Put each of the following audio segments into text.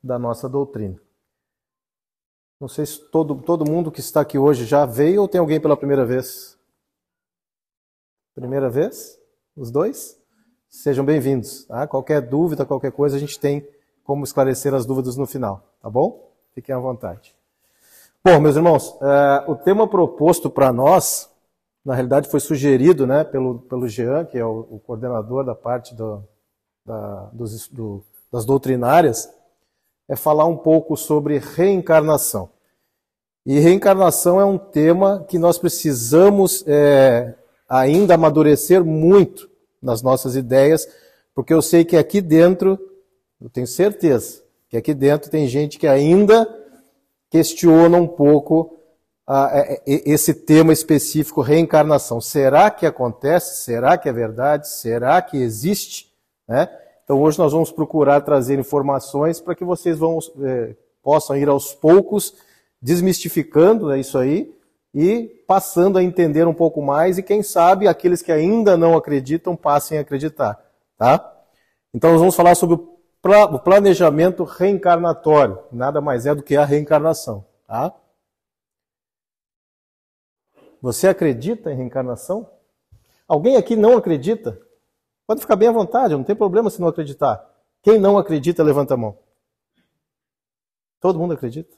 da nossa doutrina. Não sei se todo mundo que está aqui hoje já veio ou tem alguém pela primeira vez? Primeira vez? Os dois? Sejam bem-vindos. Tá? Qualquer dúvida, qualquer coisa, a gente tem como esclarecer as dúvidas no final. Tá bom? Fiquem à vontade. Bom, meus irmãos, o tema proposto para nós, na realidade foi sugerido, né, pelo Jean, que é o coordenador da parte das doutrinárias, é falar um pouco sobre reencarnação. E reencarnação é um tema que nós precisamos ainda amadurecer muito nas nossas ideias, porque eu sei que aqui dentro, eu tenho certeza, que aqui dentro tem gente que ainda questiona um pouco esse tema específico, reencarnação. Será que acontece? Será que é verdade? Será que existe? Né? Então hoje nós vamos procurar trazer informações para que vocês possam ir aos poucos desmistificando, né, isso aí e passando a entender um pouco mais e quem sabe aqueles que ainda não acreditam passem a acreditar. Tá? Então nós vamos falar sobre o planejamento reencarnatório. Nada mais é do que a reencarnação. Tá? Você acredita em reencarnação? Alguém aqui não acredita? Pode ficar bem à vontade, não tem problema se não acreditar. Quem não acredita, levanta a mão. Todo mundo acredita?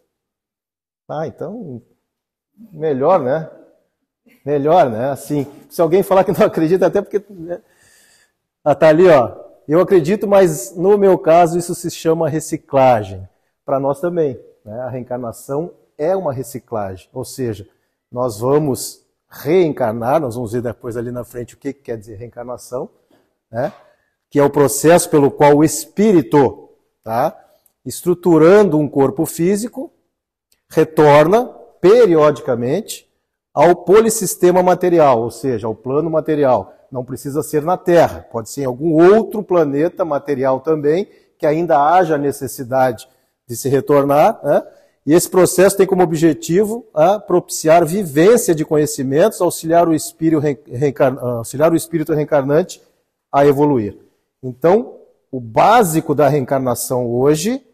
Ah, então, melhor, né? Melhor, né? Assim, se alguém falar que não acredita, até porque... tá ali, ó. Eu acredito, mas no meu caso isso se chama reciclagem. Para nós também, né? A reencarnação é uma reciclagem, ou seja, nós vamos reencarnar, nós vamos ver depois ali na frente o que quer dizer reencarnação, né? Que é o processo pelo qual o espírito, tá, estruturando um corpo físico, retorna periodicamente ao polissistema material, ou seja, ao plano material. Não precisa ser na Terra, pode ser em algum outro planeta material também, que ainda haja necessidade de se retornar, né? E esse processo tem como objetivo propiciar vivência de conhecimentos, auxiliar o espírito reencarnante a evoluir. Então, o básico da reencarnação hoje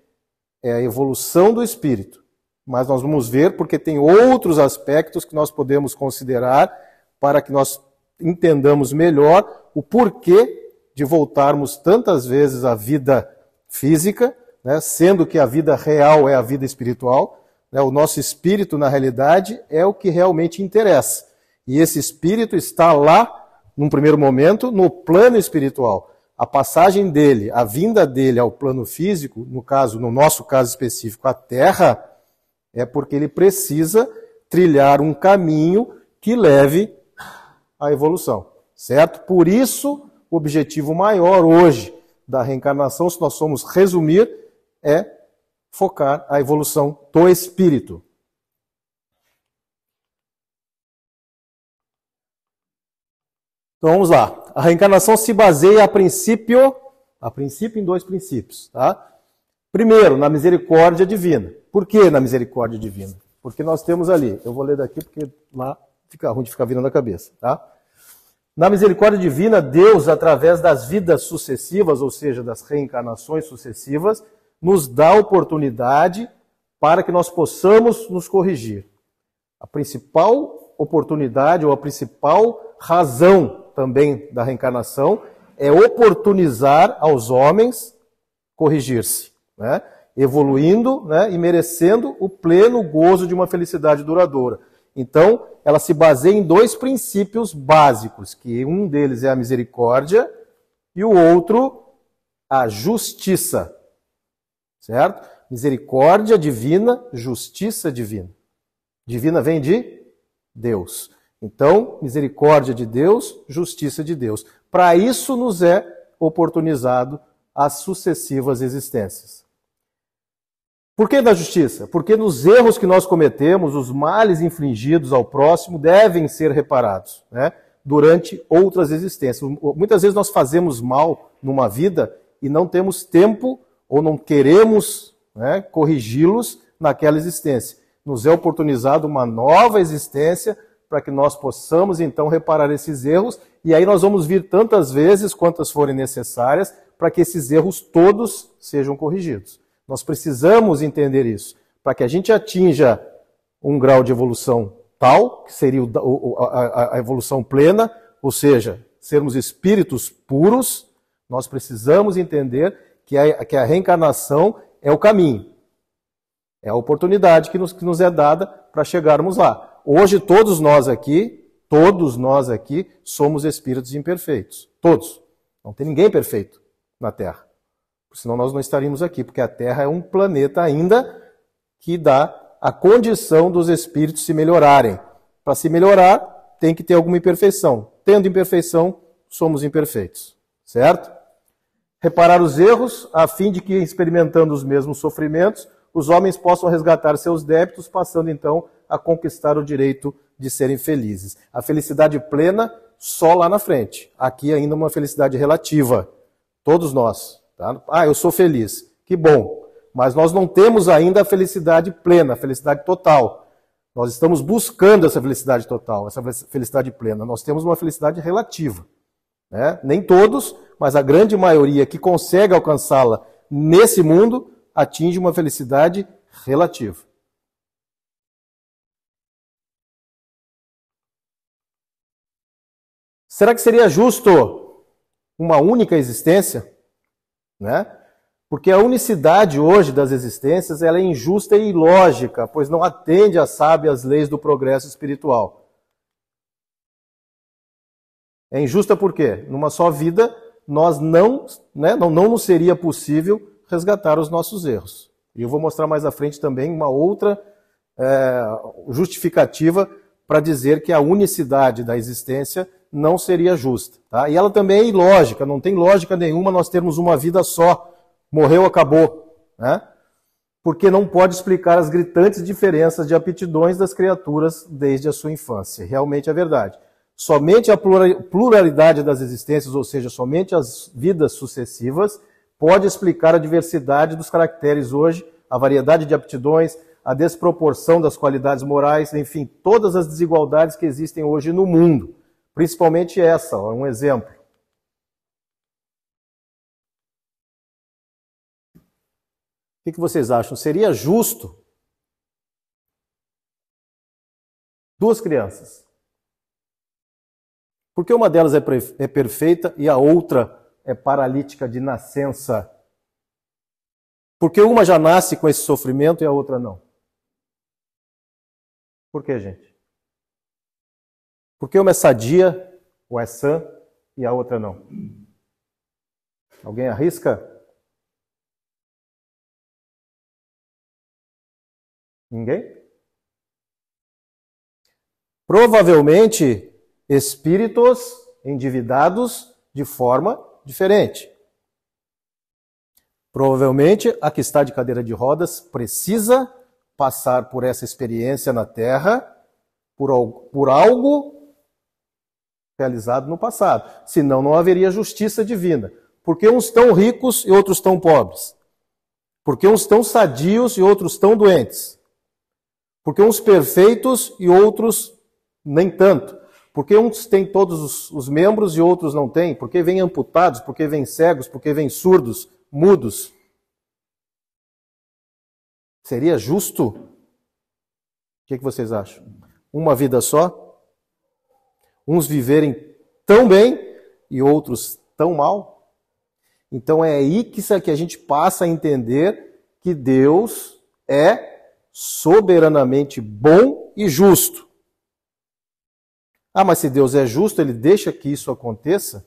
é a evolução do espírito. Mas nós vamos ver porque tem outros aspectos que nós podemos considerar para que nós entendamos melhor o porquê de voltarmos tantas vezes à vida física, né, sendo que a vida real é a vida espiritual, né, o nosso espírito, na realidade, é o que realmente interessa. E esse espírito está lá, num primeiro momento, no plano espiritual. A passagem dele, a vinda dele ao plano físico, no nosso caso específico, a Terra, é porque ele precisa trilhar um caminho que leve à evolução, certo? Por isso, o objetivo maior hoje da reencarnação, se nós formos resumir, é focar a evolução do espírito. Então vamos lá. A reencarnação se baseia a princípio em dois princípios, tá? Primeiro, na misericórdia divina. Por que na misericórdia divina? Porque nós temos ali, eu vou ler daqui porque lá fica ruim de ficar virando a cabeça, tá? Na misericórdia divina, Deus, através das vidas sucessivas, ou seja, das reencarnações sucessivas, nos dá oportunidade para que nós possamos nos corrigir. A principal oportunidade ou a principal razão também da reencarnação é oportunizar aos homens corrigir-se, né? Evoluindo, né, e merecendo o pleno gozo de uma felicidade duradoura. Então, ela se baseia em dois princípios básicos, que um deles é a misericórdia e o outro a justiça. Certo? Misericórdia divina, justiça divina. Divina vem de Deus. Então, misericórdia de Deus, justiça de Deus. Para isso nos é oportunizado as sucessivas existências. Por que da justiça? Porque nos erros que nós cometemos, os males infligidos ao próximo devem ser reparados, né, durante outras existências. Muitas vezes nós fazemos mal numa vida e não temos tempo ou não queremos, né, corrigi-los naquela existência. Nos é oportunizado uma nova existência para que nós possamos então reparar esses erros e aí nós vamos vir tantas vezes quantas forem necessárias para que esses erros todos sejam corrigidos. Nós precisamos entender isso, para que a gente atinja um grau de evolução tal, que seria a evolução plena, ou seja, sermos espíritos puros, nós precisamos entender que a reencarnação é o caminho. É a oportunidade que nos é dada para chegarmos lá. Hoje todos nós aqui, somos espíritos imperfeitos. Todos. Não tem ninguém perfeito na Terra. Senão nós não estaríamos aqui, porque a Terra é um planeta ainda que dá a condição dos espíritos se melhorarem. Para se melhorar, tem que ter alguma imperfeição. Tendo imperfeição, somos imperfeitos. Certo? Reparar os erros, a fim de que, experimentando os mesmos sofrimentos, os homens possam resgatar seus débitos, passando então a conquistar o direito de serem felizes. A felicidade plena só lá na frente. Aqui ainda uma felicidade relativa. Todos nós. Tá? Ah, eu sou feliz. Que bom. Mas nós não temos ainda a felicidade plena, a felicidade total. Nós estamos buscando essa felicidade total, essa felicidade plena. Nós temos uma felicidade relativa. Né? Nem todos, mas a grande maioria que consegue alcançá-la nesse mundo atinge uma felicidade relativa. Será que seria justo uma única existência? Né? Porque a unicidade hoje das existências ela é injusta e ilógica, pois não atende às sábias leis do progresso espiritual. É injusta por quê? Numa só vida, nós não nos seria possível resgatar os nossos erros. E eu vou mostrar mais à frente também uma outra justificativa para dizer que a unicidade da existência não seria justa. Tá? E ela também é ilógica, não tem lógica nenhuma nós termos uma vida só. Morreu, acabou. Né? Porque não pode explicar as gritantes diferenças de aptidões das criaturas desde a sua infância. Realmente é verdade. Somente a pluralidade das existências, ou seja, somente as vidas sucessivas, pode explicar a diversidade dos caracteres hoje, a variedade de aptidões, a desproporção das qualidades morais, enfim, todas as desigualdades que existem hoje no mundo. Principalmente essa, ó, um exemplo. O que vocês acham? Seria justo duas crianças? Por que uma delas é perfeita e a outra é paralítica de nascença? Porque uma já nasce com esse sofrimento e a outra não? Por que, gente? Porque uma é sadia ou é sã e a outra não? Alguém arrisca? Ninguém? Provavelmente espíritos endividados de forma diferente. Provavelmente a que está de cadeira de rodas precisa passar por essa experiência na Terra por algo realizado no passado. Senão não haveria justiça divina. Porque uns estão ricos e outros estão pobres. Porque uns estão sadios e outros estão doentes. Porque uns perfeitos e outros nem tanto. Porque uns têm todos os membros e outros não têm. Porque vêm amputados, porque vêm cegos, porque vêm surdos, mudos. Seria justo? O que vocês acham? Uma vida só? Uns viverem tão bem e outros tão mal? Então é aí que a gente passa a entender que Deus é soberanamente bom e justo. Ah, mas se Deus é justo, Ele deixa que isso aconteça?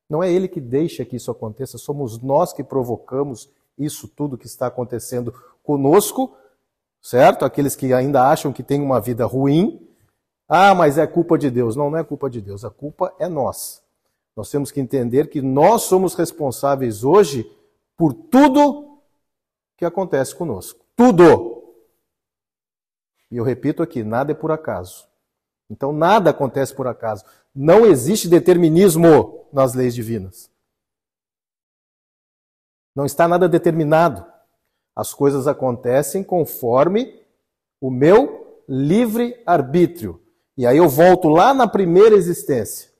Não é Ele que deixa que isso aconteça, somos nós que provocamos isso tudo que está acontecendo conosco, certo? Aqueles que ainda acham que têm uma vida ruim. Ah, mas é culpa de Deus. Não, não é culpa de Deus, a culpa é nossa. Nós temos que entender que nós somos responsáveis hoje por tudo que acontece conosco. Tudo! E eu repito aqui, nada é por acaso. Então nada acontece por acaso. Não existe determinismo nas leis divinas. Não está nada determinado. As coisas acontecem conforme o meu livre arbítrio. E aí eu volto lá na primeira existência,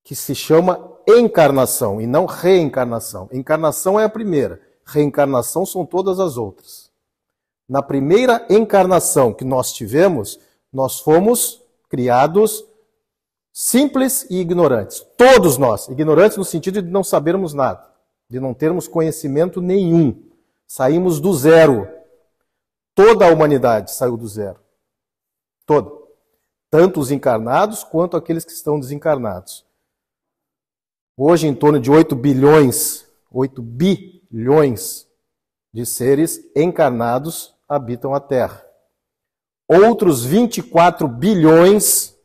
que se chama encarnação e não reencarnação. Encarnação é a primeira. reencarnação são todas as outras. Na primeira encarnação que nós tivemos, nós fomos criados simples e ignorantes. Todos nós, ignorantes no sentido de não sabermos nada, de não termos conhecimento nenhum. Saímos do zero. Toda a humanidade saiu do zero. Toda. Tanto os encarnados quanto aqueles que estão desencarnados. Hoje, em torno de 8 bilhões de seres encarnados habitam a Terra. Outros 24 bilhões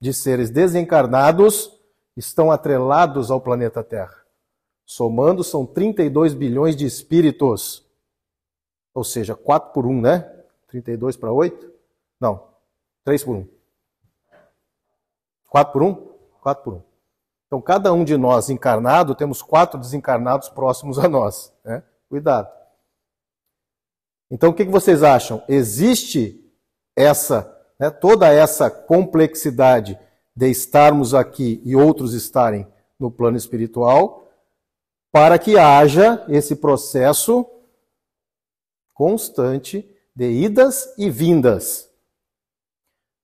de seres desencarnados estão atrelados ao planeta Terra. Somando, são 32 bilhões de espíritos. Ou seja, 4 por 1, né? 32 para 8? Não, 3 por 1. 4 por 1? 4 por 1. Então, cada um de nós encarnado, temos 4 desencarnados próximos a nós. Né? Cuidado. Então, o que vocês acham? Existe toda essa complexidade de estarmos aqui e outros estarem no plano espiritual, para que haja esse processo constante de idas e vindas.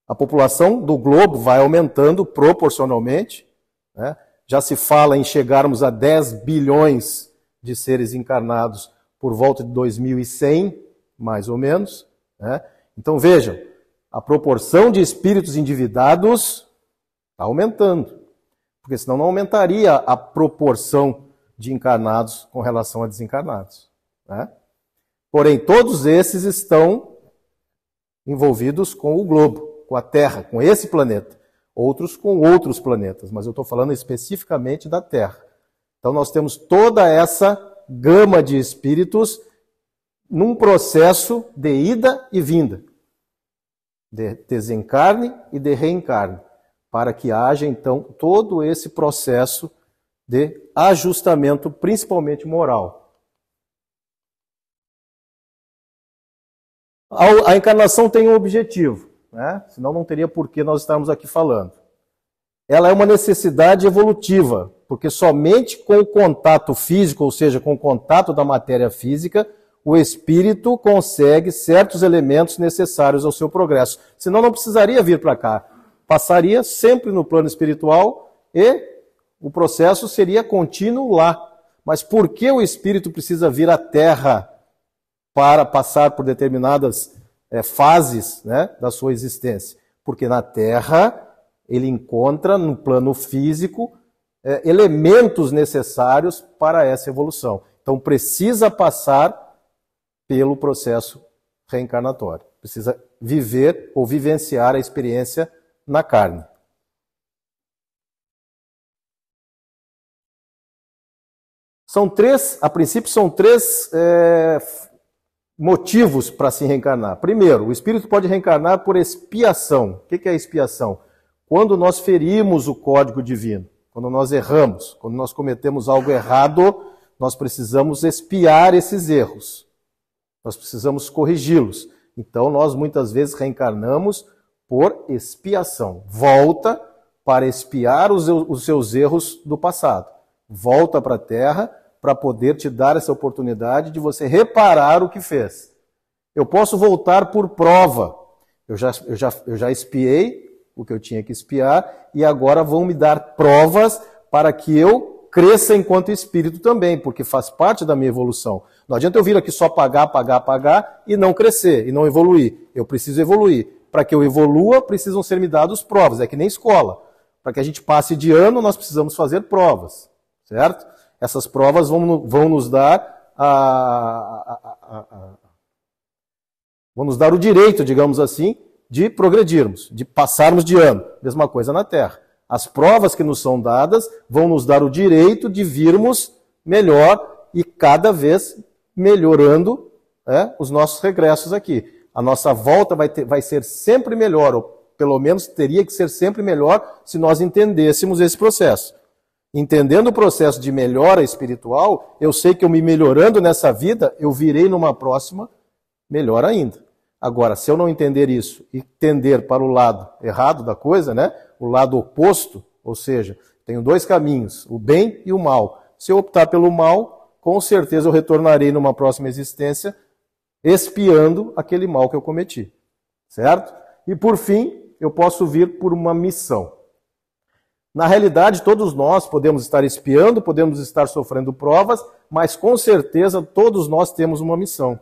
A população do globo vai aumentando proporcionalmente, né? Já se fala em chegarmos a 10 bilhões de seres encarnados por volta de 2100, mais ou menos. Né? Então vejam, a proporção de espíritos endividados está aumentando, porque senão não aumentaria a proporção de encarnados com relação a desencarnados. Né? Porém, todos esses estão envolvidos com o globo, com a Terra, com esse planeta. Outros com outros planetas, mas eu estou falando especificamente da Terra. Então nós temos toda essa gama de espíritos num processo de ida e vinda, de desencarne e de reencarne, para que haja então todo esse processo de ajustamento, principalmente moral. A encarnação tem um objetivo. Né? Senão não teria por que nós estarmos aqui falando. Ela é uma necessidade evolutiva, porque somente com o contato físico, ou seja, com o contato da matéria física, o espírito consegue certos elementos necessários ao seu progresso. Senão não precisaria vir para cá. Passaria sempre no plano espiritual e o processo seria contínuo lá. Mas por que o espírito precisa vir à Terra para passar por determinadas fases, né, da sua existência? Porque na Terra ele encontra no plano físico elementos necessários para essa evolução. Então precisa passar pelo processo reencarnatório. Precisa viver ou vivenciar a experiência na carne. A princípio são três motivos para se reencarnar. Primeiro, o espírito pode reencarnar por expiação. O que é expiação? Quando nós ferimos o código divino, quando nós erramos, quando nós cometemos algo errado, nós precisamos expiar esses erros. Nós precisamos corrigi-los. Então nós muitas vezes reencarnamos por expiação. Volta para expiar os seus erros do passado. Volta para a Terra para poder te dar essa oportunidade de você reparar o que fez. Eu posso voltar por prova. Eu já expiei o que eu tinha que expiar e agora vão me dar provas para que eu cresça enquanto espírito também, porque faz parte da minha evolução. Não adianta eu vir aqui só pagar e não crescer, e não evoluir. Eu preciso evoluir. Para que eu evolua, precisam ser me dadas provas. É que nem escola. Para que a gente passe de ano, nós precisamos fazer provas. Certo? Essas provas vão nos dar vão nos dar o direito, digamos assim, de progredirmos, de passarmos de ano. Mesma coisa na Terra. As provas que nos são dadas vão nos dar o direito de virmos melhor e cada vez melhorando os nossos regressos aqui. A nossa volta vai ser sempre melhor, ou pelo menos teria que ser sempre melhor se nós entendêssemos esse processo. Entendendo o processo de melhora espiritual, eu sei que eu me melhorando nessa vida, eu virei numa próxima melhor ainda. Agora, se eu não entender isso e tender para o lado errado da coisa, né, o lado oposto, ou seja, tenho dois caminhos, o bem e o mal. Se eu optar pelo mal, com certeza eu retornarei numa próxima existência expiando aquele mal que eu cometi. Certo? E por fim, eu posso vir por uma missão. Na realidade, todos nós podemos estar expiando, podemos estar sofrendo provas, mas com certeza todos nós temos uma missão.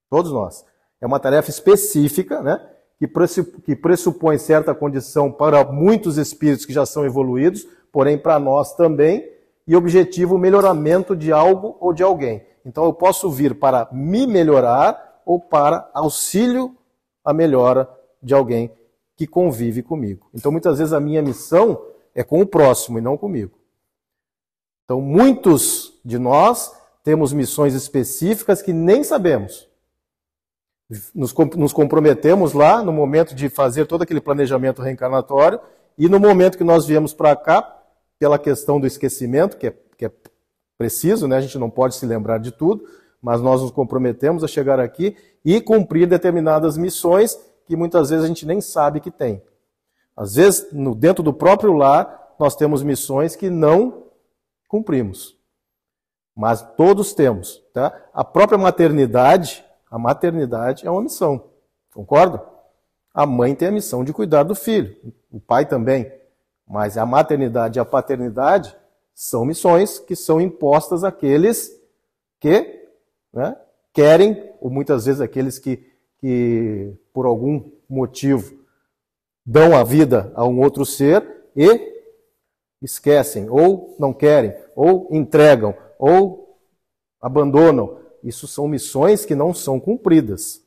Todos nós. É uma tarefa específica, né? Que pressupõe certa condição para muitos espíritos que já são evoluídos, porém para nós também, e objetivo o melhoramento de algo ou de alguém. Então eu posso vir para me melhorar ou para auxílio à melhora de alguém que convive comigo. Então muitas vezes a minha missão é com o próximo e não comigo. Então muitos de nós temos missões específicas que nem sabemos. Nos comprometemos lá no momento de fazer todo aquele planejamento reencarnatório e no momento que nós viemos para cá, pela questão do esquecimento, que é preciso, né? A gente não pode se lembrar de tudo, mas nós nos comprometemos a chegar aqui e cumprir determinadas missões que muitas vezes a gente nem sabe que tem. Às vezes, dentro do próprio lar, nós temos missões que não cumprimos. Mas todos temos. Tá? A própria maternidade é uma missão. Concorda? A mãe tem a missão de cuidar do filho. O pai também. Mas a maternidade e a paternidade são missões que são impostas àqueles que, né, querem, ou muitas vezes aqueles que por algum motivo dão a vida a um outro ser e esquecem, ou não querem, ou entregam, ou abandonam. Isso são missões que não são cumpridas.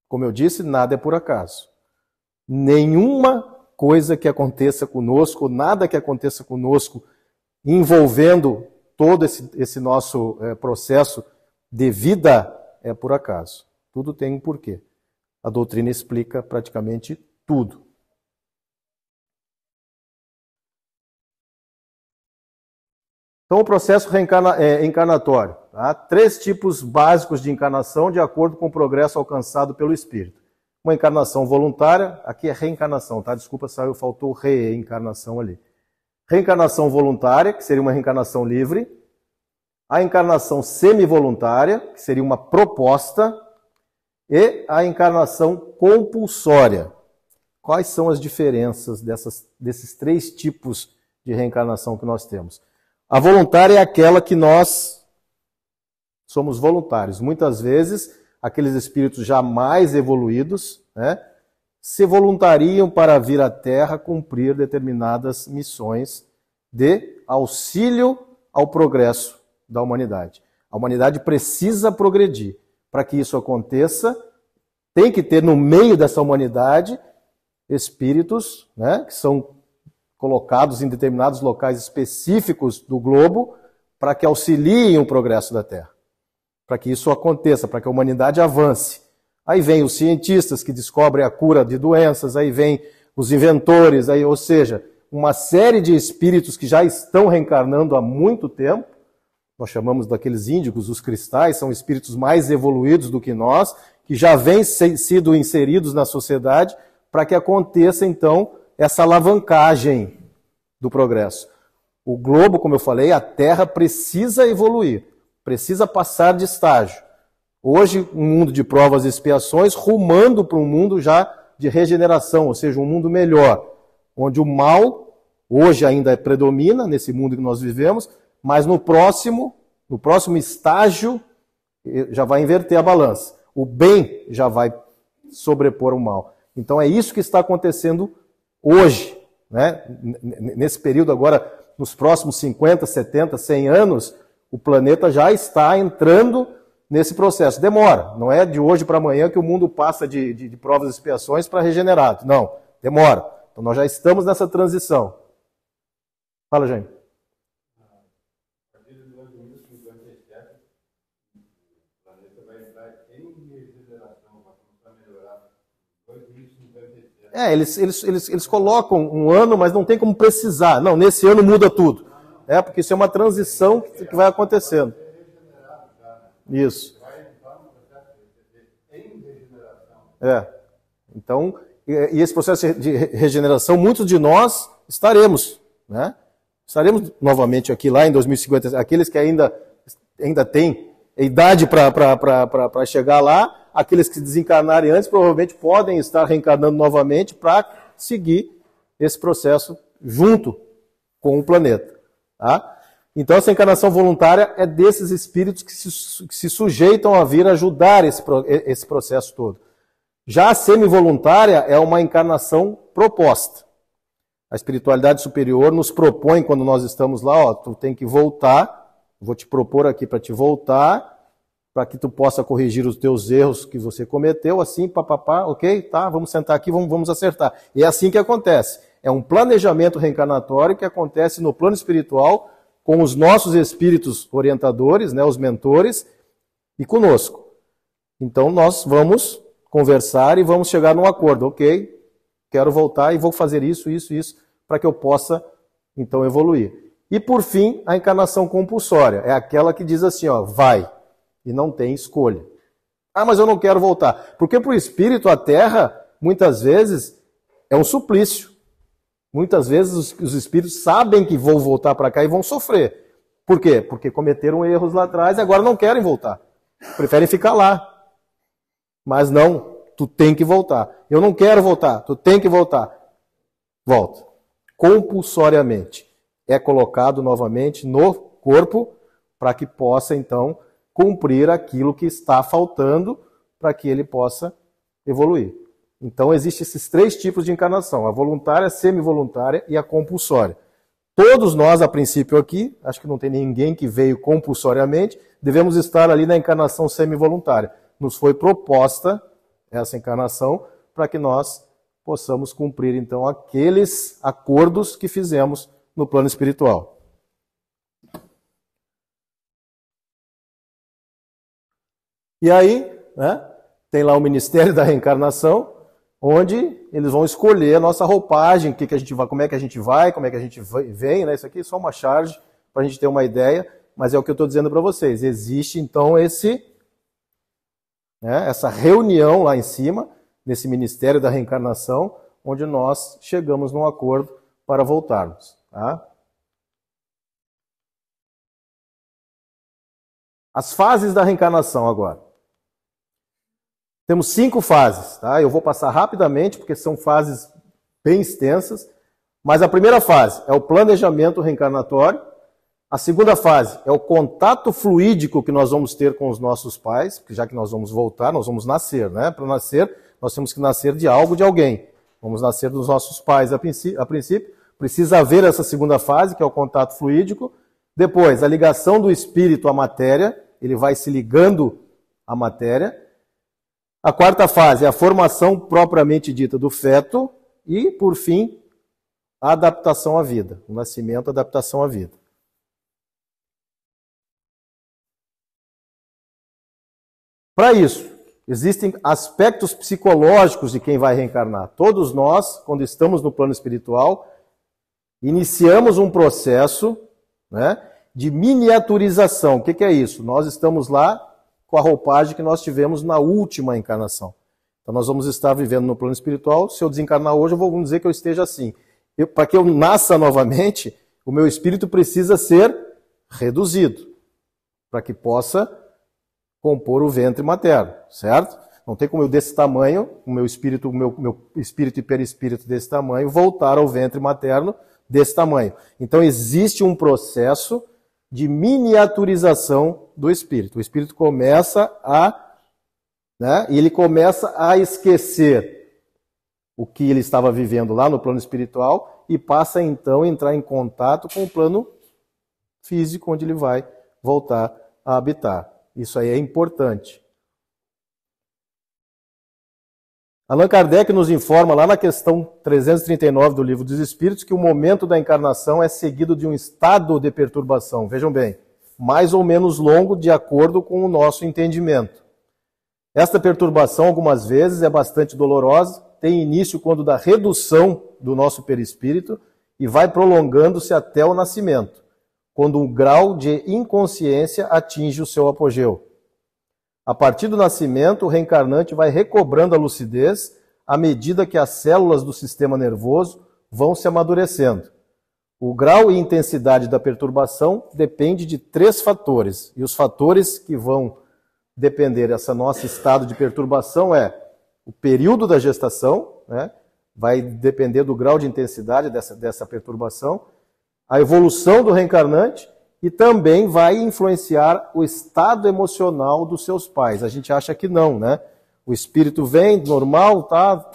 Como eu disse, nada é por acaso. Nenhuma coisa que aconteça conosco, nada que aconteça conosco envolvendo todo esse nosso processo de vida é por acaso. Tudo tem um porquê. A doutrina explica praticamente tudo. Então, o processo encarnatório. Tá? 3 tipos básicos de encarnação de acordo com o progresso alcançado pelo espírito. Uma encarnação voluntária, aqui é reencarnação, tá? Desculpa, faltou reencarnação ali. Reencarnação voluntária, que seria uma reencarnação livre. A encarnação semi-voluntária, que seria uma proposta. E a encarnação compulsória. Quais são as diferenças desses 3 tipos de reencarnação que nós temos? A voluntária é aquela que nós somos voluntários. Muitas vezes, aqueles espíritos já mais evoluídos, né, se voluntariam para vir à Terra cumprir determinadas missões de auxílio ao progresso da humanidade. A humanidade precisa progredir. Para que isso aconteça, tem que ter no meio dessa humanidade espíritos, né, que são colocados em determinados locais específicos do globo para que auxiliem o progresso da Terra. Para que isso aconteça, para que a humanidade avance. Aí vem os cientistas que descobrem a cura de doenças, aí vem os inventores, ou seja, uma série de espíritos que já estão reencarnando há muito tempo. Nós chamamos daqueles índigos, os cristais, são espíritos mais evoluídos do que nós, que já vêm sido inseridos na sociedade para que aconteça, então, essa alavancagem do progresso. O globo, como eu falei, a Terra precisa evoluir, precisa passar de estágio. Hoje, um mundo de provas e expiações, rumando para um mundo já de regeneração, ou seja, um mundo melhor, onde o mal hoje ainda predomina nesse mundo que nós vivemos, mas no próximo estágio já vai inverter a balança. O bem já vai sobrepor o mal. Então é isso que está acontecendo hoje, né? Nesse período agora, nos próximos 50, 70, 100 anos, o planeta já está entrando nesse processo. Demora, não é de hoje para amanhã que o mundo passa de provas e expiações para regenerado. Não, demora. Então nós já estamos nessa transição. Fala, Jaime. A partir de 2057, o planeta vai entrar em regeneração, vai começar a melhorar. 2057. Eles colocam um ano, mas não tem como precisar. Não, nesse ano muda tudo. Porque isso é uma transição que vai acontecendo. Isso. Vai entrar no processo em regeneração. Então, e esse processo de regeneração, muitos de nós estaremos, né? Estaremos novamente aqui lá em 2050. Aqueles que ainda ainda tem idade para chegar lá, aqueles que desencarnarem antes provavelmente podem estar reencarnando novamente para seguir esse processo junto com o planeta. Tá? Então essa encarnação voluntária é desses espíritos que se sujeitam a vir ajudar esse processo todo. Já a semi-voluntária é uma encarnação proposta. A espiritualidade superior nos propõe, quando nós estamos lá, ó, tu tem que voltar, vou te propor aqui para te voltar, para que tu possa corrigir os teus erros que você cometeu, assim, papapá, ok? Tá, vamos sentar aqui, vamos acertar. E é assim que acontece. É um planejamento reencarnatório que acontece no plano espiritual com os nossos espíritos orientadores, né, os mentores, e conosco. Então nós vamos conversar e vamos chegar num acordo, ok? Quero voltar e vou fazer isso, para que eu possa, então, evoluir. E, por fim, a encarnação compulsória. É aquela que diz assim, ó, vai, e não tem escolha. Ah, mas eu não quero voltar. Porque para o espírito, a Terra, muitas vezes, é um suplício. Muitas vezes os espíritos sabem que vão voltar para cá e vão sofrer. Por quê? Porque cometeram erros lá atrás e agora não querem voltar. Preferem ficar lá. Mas não, tu tem que voltar. Eu não quero voltar, tu tem que voltar. Volta. Compulsoriamente. É colocado novamente no corpo para que possa, então, cumprir aquilo que está faltando para que ele possa evoluir. Então, existem esses três tipos de encarnação. A voluntária, a semi-voluntária e a compulsória. Todos nós, a princípio aqui, acho que não tem ninguém que veio compulsoriamente, devemos estar ali na encarnação semi-voluntária. Nos foi proposta essa encarnação para que nós possamos cumprir, então, aqueles acordos que fizemos no plano espiritual. E aí, né, tem lá o Ministério da Reencarnação, onde eles vão escolher a nossa roupagem, que a gente vai, como é que a gente vai, como é que a gente vem, né? Isso aqui é só uma charge para a gente ter uma ideia, mas é o que eu estou dizendo para vocês. Existe, então, essa reunião lá em cima, nesse Ministério da Reencarnação, onde nós chegamos num acordo para voltarmos. Tá? As fases da reencarnação agora. Temos 5 fases, tá? Eu vou passar rapidamente, porque são fases bem extensas, mas a primeira fase é o planejamento reencarnatório, a segunda fase é o contato fluídico que nós vamos ter com os nossos pais, porque já que nós vamos voltar, nós vamos nascer, né? Para nascer, nós temos que nascer de algo, de alguém. Vamos nascer dos nossos pais a princípio. Precisa haver essa segunda fase, que é o contato fluídico. Depois, a ligação do espírito à matéria, ele vai se ligando à matéria. A quarta fase é a formação propriamente dita do feto. E, por fim, a adaptação à vida. O nascimento, a adaptação à vida. Para isso, existem aspectos psicológicos de quem vai reencarnar. Todos nós, quando estamos no plano espiritual, iniciamos um processo, né, de miniaturização. O que é isso? Nós estamos lá com a roupagem que nós tivemos na última encarnação. Então nós vamos estar vivendo no plano espiritual. Se eu desencarnar hoje, vamos dizer que eu esteja assim. Para que eu nasça novamente, o meu espírito precisa ser reduzido, para que possa compor o ventre materno, certo? Não tem como eu desse tamanho, o meu espírito e perispírito desse tamanho, voltar ao ventre materno desse tamanho. Então existe um processo de miniaturização do espírito. O espírito começa e ele começa a esquecer o que ele estava vivendo lá no plano espiritual e passa então a entrar em contato com o plano físico, onde ele vai voltar a habitar. Isso aí é importante. Allan Kardec nos informa lá na questão 339 do Livro dos Espíritos que o momento da encarnação é seguido de um estado de perturbação. Vejam bem, mais ou menos longo de acordo com o nosso entendimento. Esta perturbação, algumas vezes, é bastante dolorosa, tem início quando da redução do nosso perispírito e vai prolongando-se até o nascimento, quando um grau de inconsciência atinge o seu apogeu. A partir do nascimento, o reencarnante vai recobrando a lucidez à medida que as células do sistema nervoso vão se amadurecendo. O grau e intensidade da perturbação depende de 3 fatores. E os fatores que vão depender desse nosso estado de perturbação é o período da gestação, né? Vai depender do grau de intensidade dessa perturbação, a evolução do reencarnante e também vai influenciar o estado emocional dos seus pais. A gente acha que não, né? O espírito vem, normal, tá?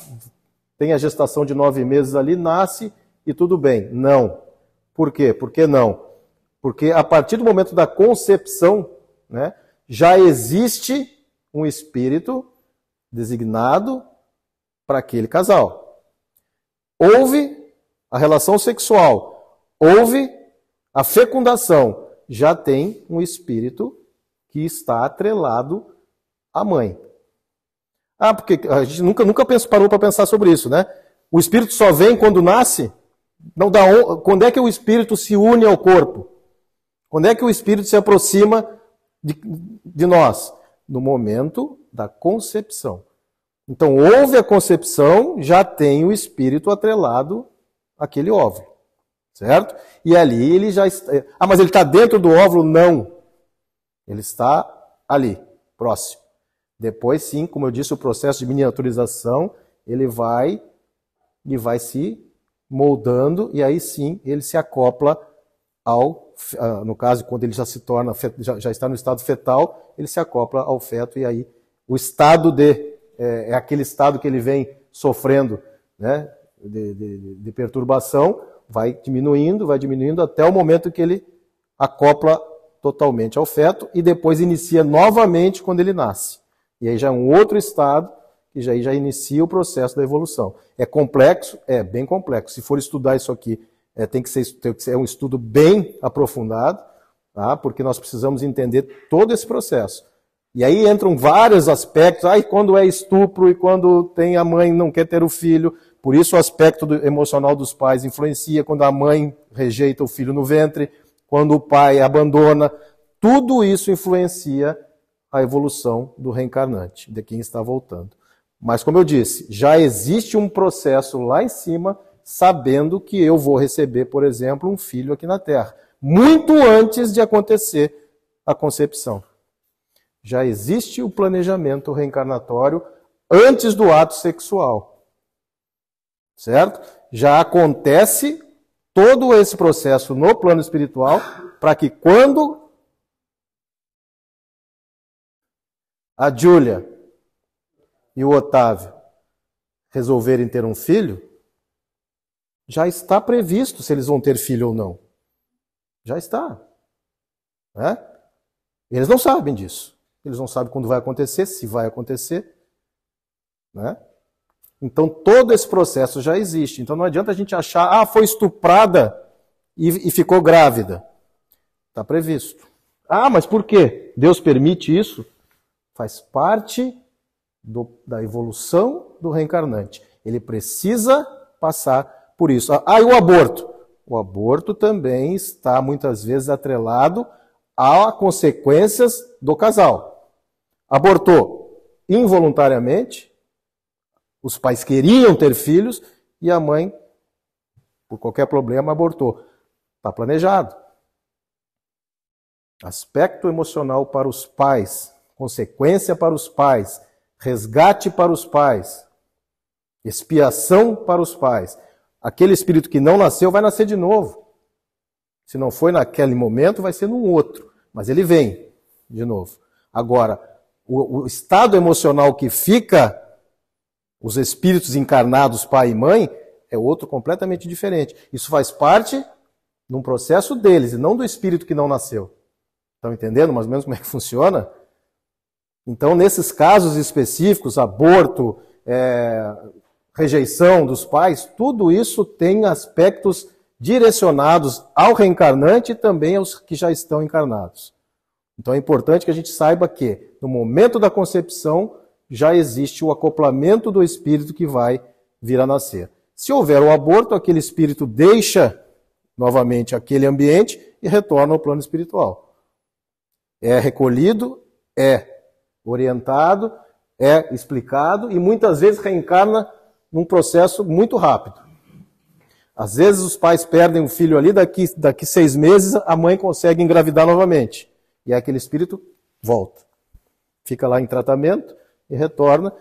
Tem a gestação de 9 meses ali, nasce e tudo bem. Não. Por quê? Por que não? Porque a partir do momento da concepção, né, já existe um espírito designado para aquele casal. Houve a relação sexual, houve a fecundação, já tem um espírito que está atrelado à mãe. Ah, porque a gente nunca parou para pensar sobre isso, né? O espírito só vem quando nasce? Não dá, quando é que o espírito se une ao corpo? Quando é que o espírito se aproxima de nós? No momento da concepção. Então, houve a concepção, já tem o espírito atrelado àquele óvulo. Certo? E ali ele já está... Ah, mas ele está dentro do óvulo? Não. Ele está ali, próximo. Depois, sim, como eu disse, o processo de miniaturização, ele vai se moldando, e aí sim ele se acopla ao... No caso, quando ele já se torna, já está no estado fetal, ele se acopla ao feto, e aí o estado é aquele estado que ele vem sofrendo, né, de perturbação, vai diminuindo até o momento que ele acopla totalmente ao feto e depois inicia novamente quando ele nasce. E aí já é um outro estado que já inicia o processo da evolução. É complexo? É bem complexo. Se for estudar isso aqui, tem que ser um estudo bem aprofundado, tá? Porque nós precisamos entender todo esse processo. E aí entram vários aspectos, quando é estupro e quando tem a mãe não quer ter o filho, por isso o aspecto emocional dos pais influencia, quando a mãe rejeita o filho no ventre, quando o pai abandona, tudo isso influencia a evolução do reencarnante, de quem está voltando. Mas como eu disse, já existe um processo lá em cima, sabendo que eu vou receber, por exemplo, um filho aqui na Terra, muito antes de acontecer a concepção. Já existe o planejamento reencarnatório antes do ato sexual. Certo? Já acontece todo esse processo no plano espiritual para que quando a Júlia e o Otávio resolverem ter um filho, já está previsto se eles vão ter filho ou não. Já está. Né? Eles não sabem disso. Eles não sabem quando vai acontecer, se vai acontecer. Né? Então, todo esse processo já existe. Então, não adianta a gente achar, foi estuprada e ficou grávida. Está previsto. Mas por quê? Deus permite isso? Faz parte da evolução do reencarnante. Ele precisa passar por isso. E o aborto? O aborto também está, muitas vezes, atrelado a consequências do casal. Abortou involuntariamente, os pais queriam ter filhos e a mãe, por qualquer problema, abortou. Está planejado. Aspecto emocional para os pais, consequência para os pais, resgate para os pais, expiação para os pais. Aquele espírito que não nasceu vai nascer de novo. Se não foi naquele momento, vai ser num outro. Mas ele vem de novo. Agora, o estado emocional que fica, os espíritos encarnados, pai e mãe, é outro completamente diferente. Isso faz parte de um processo deles, e não do espírito que não nasceu. Estão entendendo mais ou menos como é que funciona? Então, nesses casos específicos, aborto, rejeição dos pais, tudo isso tem aspectos direcionados ao reencarnante e também aos que já estão encarnados. Então é importante que a gente saiba que, no momento da concepção, já existe o acoplamento do espírito que vai vir a nascer. Se houver o aborto, aquele espírito deixa novamente aquele ambiente e retorna ao plano espiritual. É recolhido, é orientado, é explicado e muitas vezes reencarna num processo muito rápido. Às vezes os pais perdem o filho ali, daqui 6 meses a mãe consegue engravidar novamente. E aquele espírito volta. Fica lá em tratamento e retorna.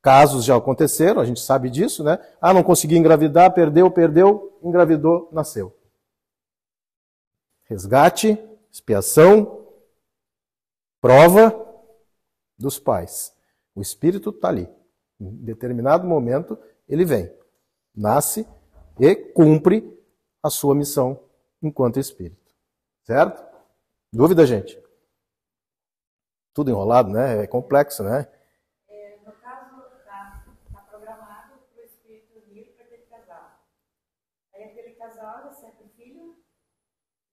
Casos já aconteceram, a gente sabe disso, né? Ah, não consegui engravidar, perdeu, engravidou, nasceu. Resgate, expiação, prova dos pais. O espírito está ali. Em determinado momento, ele vem, nasce e cumpre a sua missão enquanto espírito. Certo? Dúvida, gente? Tudo enrolado, né? É complexo, né? No caso, está programado para o espírito vir para aquele casal. Aí aquele casal recebe o filho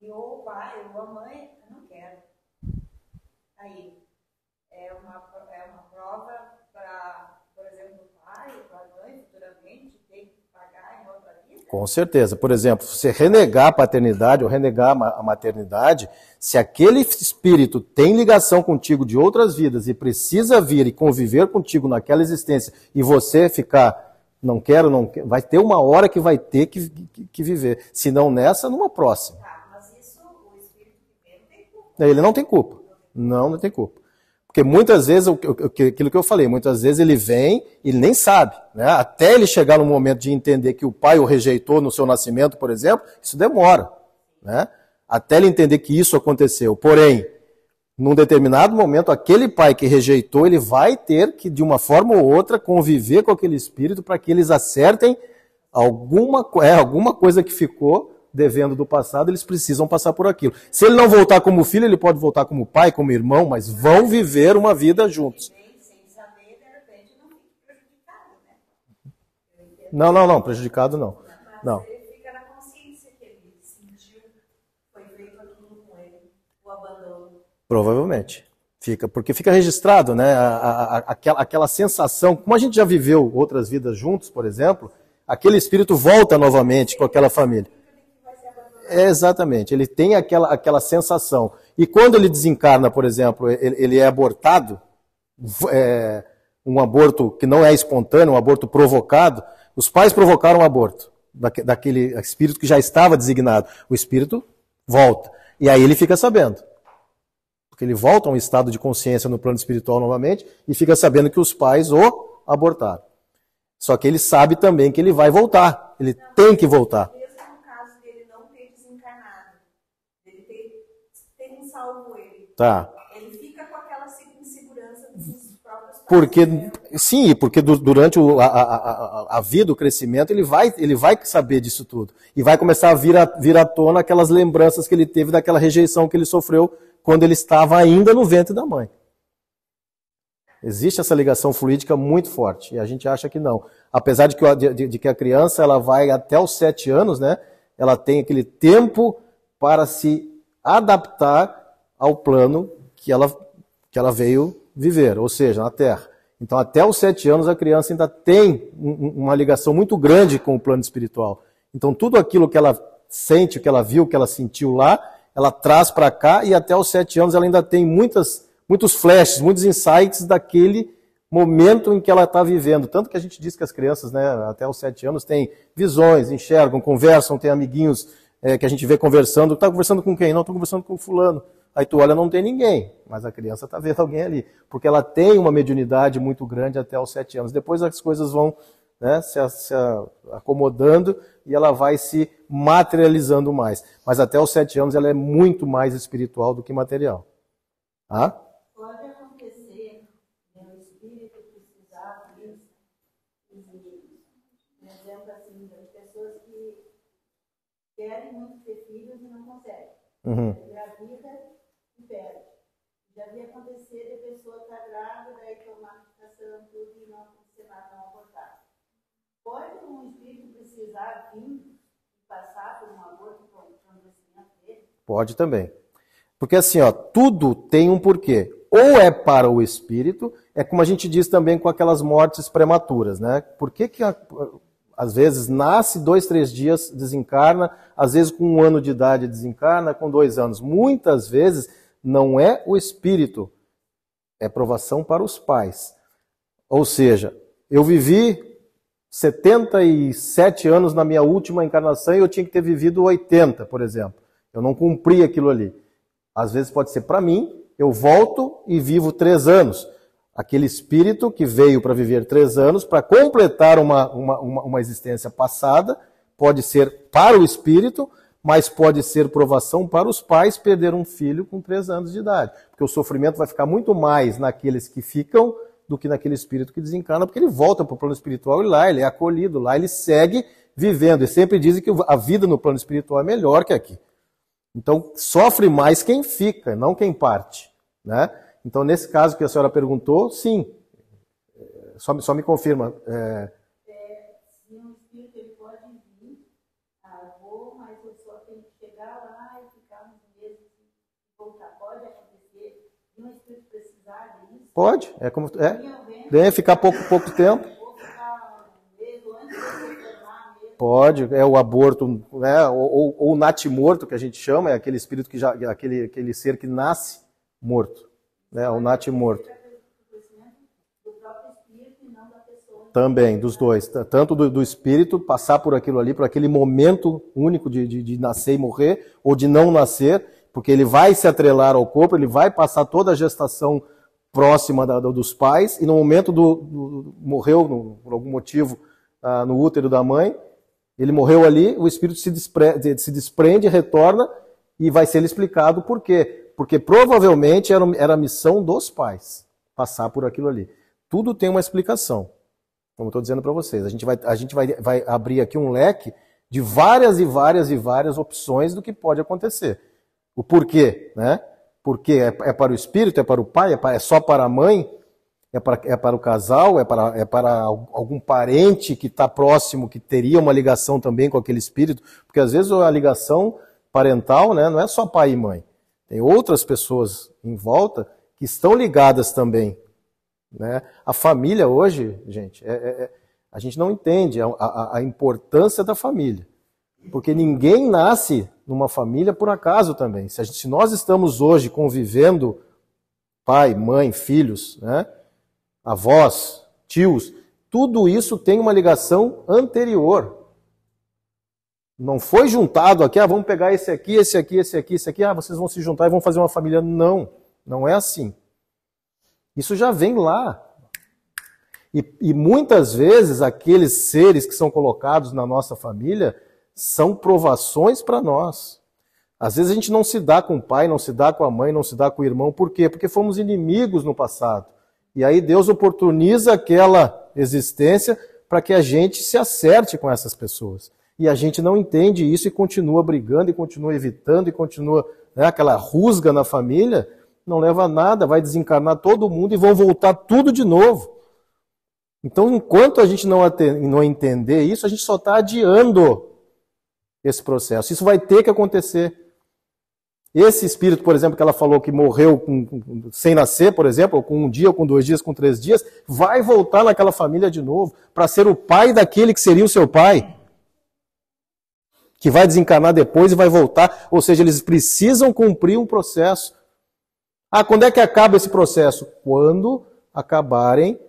e ou o pai ou a mãe, eu não quero. Aí é uma prova para, por exemplo, o pai ou a mãe futuramente ter que pagar em outra vida? Com certeza. Por exemplo, você renegar a paternidade ou renegar a maternidade, se aquele espírito tem ligação contigo de outras vidas e precisa vir e conviver contigo naquela existência e você ficar, não quero, vai ter uma hora que vai ter que viver. Se não nessa, numa próxima. Mas isso, o espírito que vem não tem culpa. Ele não tem culpa. Não tem culpa. Porque muitas vezes, aquilo que eu falei, muitas vezes ele vem e ele nem sabe. Né? Até ele chegar no momento de entender que o pai o rejeitou no seu nascimento, por exemplo, isso demora. Né? Até ele entender que isso aconteceu. Porém, num determinado momento, aquele pai que rejeitou, ele vai ter que, de uma forma ou outra, conviver com aquele espírito para que eles acertem alguma coisa que ficou devendo do passado, eles precisam passar por aquilo. Se ele não voltar como filho, ele pode voltar como pai, como irmão, mas vão viver uma vida juntos. Sem saber, de repente, não fica prejudicado, né? Não, prejudicado não. Não. Ele fica na consciência que ele sentiu, foi feito aquilo com ele, o abandono. Provavelmente. Porque fica registrado, né? Aquela sensação, como a gente já viveu outras vidas juntos, por exemplo, aquele espírito volta novamente com aquela família. Exatamente, ele tem aquela sensação. E quando ele desencarna, por exemplo, ele é abortado, um aborto que não é espontâneo, um aborto provocado, os pais provocaram o aborto daquele espírito que já estava designado. O espírito volta. E aí ele fica sabendo. Porque ele volta a um estado de consciência no plano espiritual novamente e fica sabendo que os pais o abortaram. Só que ele sabe também que ele vai voltar. Ele tem que voltar. Salvo ele. Tá. Ele fica com aquela insegurança dos próprios pais. Porque durante a vida, o crescimento, ele vai saber disso tudo. E vai começar a vir à tona aquelas lembranças que ele teve daquela rejeição que ele sofreu quando ele estava ainda no ventre da mãe. Existe essa ligação fluídica muito forte. E a gente acha que não. Apesar de que a criança ela vai até os 7 anos, né? Ela tem aquele tempo para se adaptar ao plano que ela veio viver, ou seja, na Terra. Então, até os 7 anos, a criança ainda tem uma ligação muito grande com o plano espiritual. Então, tudo aquilo que ela sente, que ela viu, que ela sentiu lá, ela traz para cá e até os 7 anos ela ainda tem muitos flashes, muitos insights daquele momento em que ela está vivendo. Tanto que a gente diz que as crianças, né, até os 7 anos, têm visões, enxergam, conversam, têm amiguinhos que a gente vê conversando. Está conversando com quem? Não, estou conversando com fulano. Aí tu olha, não tem ninguém, mas a criança está vendo alguém ali, porque ela tem uma mediunidade muito grande até os 7 anos. Depois as coisas vão, né, se acomodando e ela vai se materializando mais. Mas até os 7 anos ela é muito mais espiritual do que material. Ah? Pode acontecer o espírito precisar disso, por exemplo, assim, das pessoas que querem muito ter filhos e não conseguem. Uhum. Já vi acontecer de a pessoa estar grávida, daí tomar medicação, tudo e não acontecer nada, não abortar. Pode um espírito precisar vir e passar por um aborto para o nascimento dele? Pode também. Porque assim, ó, tudo tem um porquê. Ou é para o espírito, é como a gente diz também com aquelas mortes prematuras, né? Por que às vezes nasce 2, 3 dias, desencarna, às vezes com 1 ano de idade desencarna, com 2 anos. Muitas vezes não é o espírito, é provação para os pais. Ou seja, eu vivi 77 anos na minha última encarnação e eu tinha que ter vivido 80, por exemplo. Eu não cumpri aquilo ali. Às vezes pode ser para mim, eu volto e vivo 3 anos. Aquele espírito que veio para viver 3 anos, para completar uma existência passada, pode ser para o espírito, mas pode ser provação para os pais perder um filho com 3 anos de idade. Porque o sofrimento vai ficar muito mais naqueles que ficam do que naquele espírito que desencarna, porque ele volta para o plano espiritual e lá ele é acolhido, lá ele segue vivendo. E sempre dizem que a vida no plano espiritual é melhor que aqui. Então, sofre mais quem fica, não quem parte, né? Então, nesse caso que a senhora perguntou, sim. Só me confirma. Se um espírito ele pode vir, mas eu só tenho que chegar lá e ficar uns meses e voltar. Pode acontecer de um espírito precisar disso? Pode, ficar pouco tempo. Ou ficar um mês antes de retornar mesmo? Pode, o aborto, né? ou o natimorto, que a gente chama, é aquele espírito que já, aquele ser que nasce morto. O natimorto. Também, dos dois. Tanto do espírito passar por aquilo ali, por aquele momento único de nascer e morrer, ou de não nascer, porque ele vai se atrelar ao corpo, ele vai passar toda a gestação próxima dos pais, e no momento morreu, por algum motivo, no útero da mãe, ele morreu ali, o espírito se desprende, retorna, e vai ser explicado por quê. Porque provavelmente era a missão dos pais passar por aquilo ali. Tudo tem uma explicação, como eu estou dizendo para vocês. A gente vai abrir aqui um leque de várias e várias e várias opções do que pode acontecer. O porquê, né? Porque é para o espírito, é para o pai, é só para a mãe, é para o casal, é para algum parente que está próximo, que teria uma ligação também com aquele espírito. Porque às vezes a ligação parental, né, não é só pai e mãe. Tem outras pessoas em volta que estão ligadas também, né? A família hoje, gente, a gente não entende a importância da família. Porque ninguém nasce numa família por acaso também. Se nós estamos hoje convivendo, pai, mãe, filhos, né? Avós, tios, tudo isso tem uma ligação anterior. Não foi juntado aqui, vamos pegar esse aqui, esse aqui, esse aqui, esse aqui, vocês vão se juntar e vão fazer uma família. Não, não é assim. Isso já vem lá. E muitas vezes aqueles seres que são colocados na nossa família são provações para nós. Às vezes a gente não se dá com o pai, não se dá com a mãe, não se dá com o irmão. Por quê? Porque fomos inimigos no passado. E aí Deus oportuniza aquela existência para que a gente se acerte com essas pessoas. E a gente não entende isso e continua brigando, e continua evitando, e continua, né, aquela rusga na família, não leva a nada, vai desencarnar todo mundo e vão voltar tudo de novo. Então, enquanto a gente não entender isso, a gente só está adiando esse processo. Isso vai ter que acontecer. Esse espírito, por exemplo, que ela falou que morreu sem nascer, por exemplo, ou com 1 dia, ou com 2 dias, com 3 dias, vai voltar naquela família de novo, para ser o pai daquele que seria o seu pai, que vai desencarnar depois e vai voltar. Ou seja, eles precisam cumprir um processo. Quando é que acaba esse processo? Quando acabarem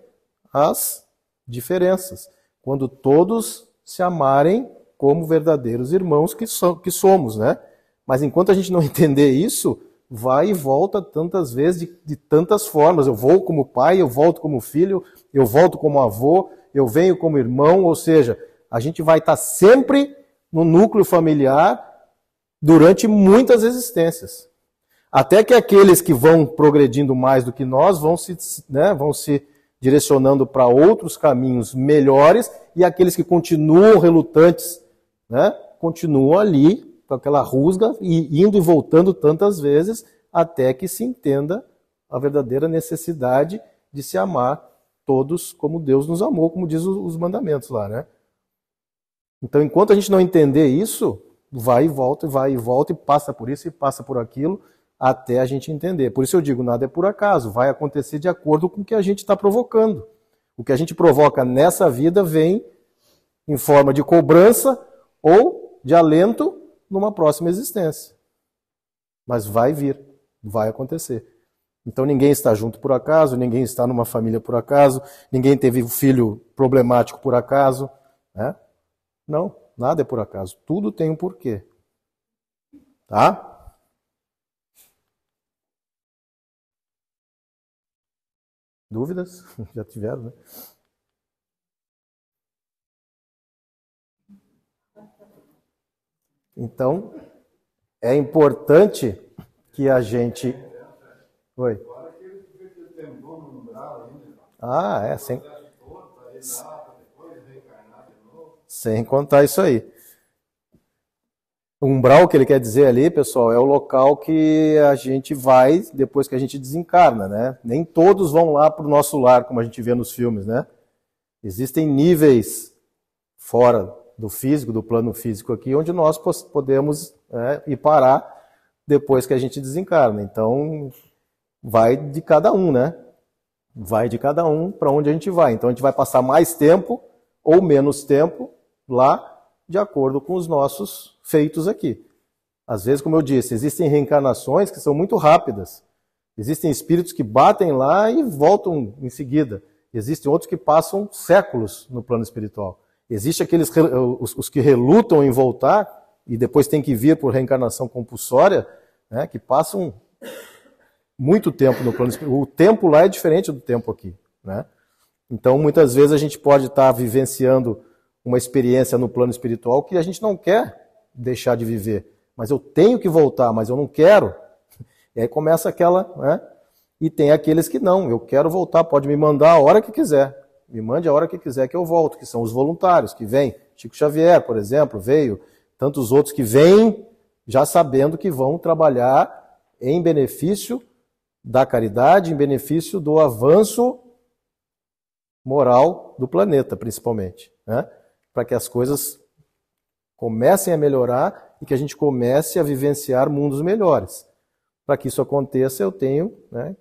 as diferenças. Quando todos se amarem como verdadeiros irmãos que somos, né? Mas enquanto a gente não entender isso, vai e volta tantas vezes, de tantas formas. Eu vou como pai, eu volto como filho, eu volto como avô, eu venho como irmão. Ou seja, a gente vai estar sempre no núcleo familiar durante muitas existências. Até que aqueles que vão progredindo mais do que nós vão se direcionando para outros caminhos melhores, e aqueles que continuam relutantes, né, continuam ali com aquela rusga, e indo e voltando tantas vezes, até que se entenda a verdadeira necessidade de se amar todos como Deus nos amou, como diz os mandamentos lá, né? Então, enquanto a gente não entender isso, vai e volta, e passa por isso e passa por aquilo, até a gente entender. Por isso eu digo, nada é por acaso, vai acontecer de acordo com o que a gente está provocando. O que a gente provoca nessa vida vem em forma de cobrança ou de alento numa próxima existência. Mas vai vir, vai acontecer. Então ninguém está junto por acaso, ninguém está numa família por acaso, ninguém teve um filho problemático por acaso, né? Não, nada é por acaso. Tudo tem um porquê. Tá? Dúvidas? Já tiveram, né? Então, é importante que a gente... Oi. Ah, é, sem contar isso aí. O umbral que ele quer dizer ali, pessoal, é o local que a gente vai depois que a gente desencarna, né? Nem todos vão lá para o nosso lar, como a gente vê nos filmes, né? Existem níveis fora do físico, do plano físico aqui, onde nós podemos ir parar depois que a gente desencarna. Então, vai de cada um, né? Vai de cada um para onde a gente vai. Então, a gente vai passar mais tempo ou menos tempo lá, de acordo com os nossos feitos aqui. Às vezes, como eu disse, existem reencarnações que são muito rápidas. Existem espíritos que batem lá e voltam em seguida. Existem outros que passam séculos no plano espiritual. Existem aqueles os que relutam em voltar e depois tem que vir por reencarnação compulsória, né, que passam muito tempo no plano espiritual. O tempo lá é diferente do tempo aqui, né? Então, muitas vezes a gente pode estar vivenciando uma experiência no plano espiritual que a gente não quer deixar de viver. Mas eu tenho que voltar, mas eu não quero. E aí começa aquela... né? E tem aqueles que não, eu quero voltar, pode me mandar a hora que quiser. Me mande a hora que quiser que eu volto, que são os voluntários que vêm. Chico Xavier, por exemplo, veio. Tantos outros que vêm já sabendo que vão trabalhar em benefício da caridade, em benefício do avanço moral do planeta, principalmente, né? Para que as coisas comecem a melhorar e que a gente comece a vivenciar mundos melhores. Para que isso aconteça, eu tenho, né,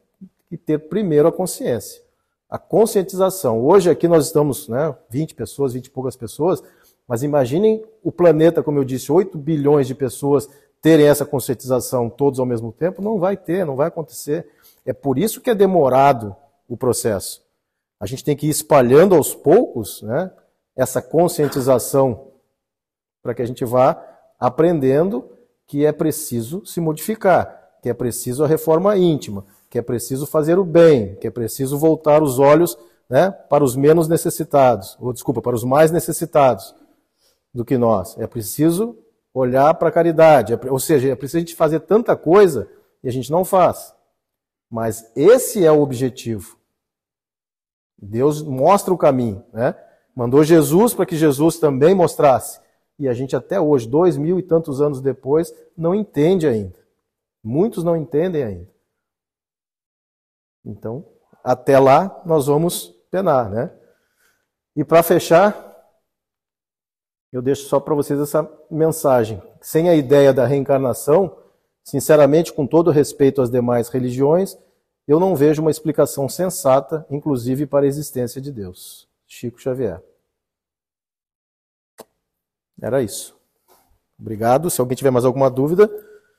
que ter primeiro a consciência. A conscientização. Hoje aqui nós estamos, né, 20 pessoas, 20 e poucas pessoas, mas imaginem o planeta, como eu disse, 8 bilhões de pessoas terem essa conscientização todos ao mesmo tempo. Não vai ter, não vai acontecer. É por isso que é demorado o processo. A gente tem que ir espalhando aos poucos, né, essa conscientização para que a gente vá aprendendo que é preciso se modificar, que é preciso a reforma íntima, que é preciso fazer o bem, que é preciso voltar os olhos, né, para os menos necessitados, para os mais necessitados do que nós. É preciso olhar para a caridade, ou seja, é preciso a gente fazer tanta coisa e a gente não faz. Mas esse é o objetivo. Deus mostra o caminho, né? Mandou Jesus para que Jesus também mostrasse. E a gente até hoje, 2000 e tantos anos depois, não entende ainda. Muitos não entendem ainda. Então, até lá nós vamos penar, né? E para fechar, eu deixo só para vocês essa mensagem. Sem a ideia da reencarnação, sinceramente, com todo respeito às demais religiões, eu não vejo uma explicação sensata, inclusive para a existência de Deus. Chico Xavier. Era isso. Obrigado. Se alguém tiver mais alguma dúvida,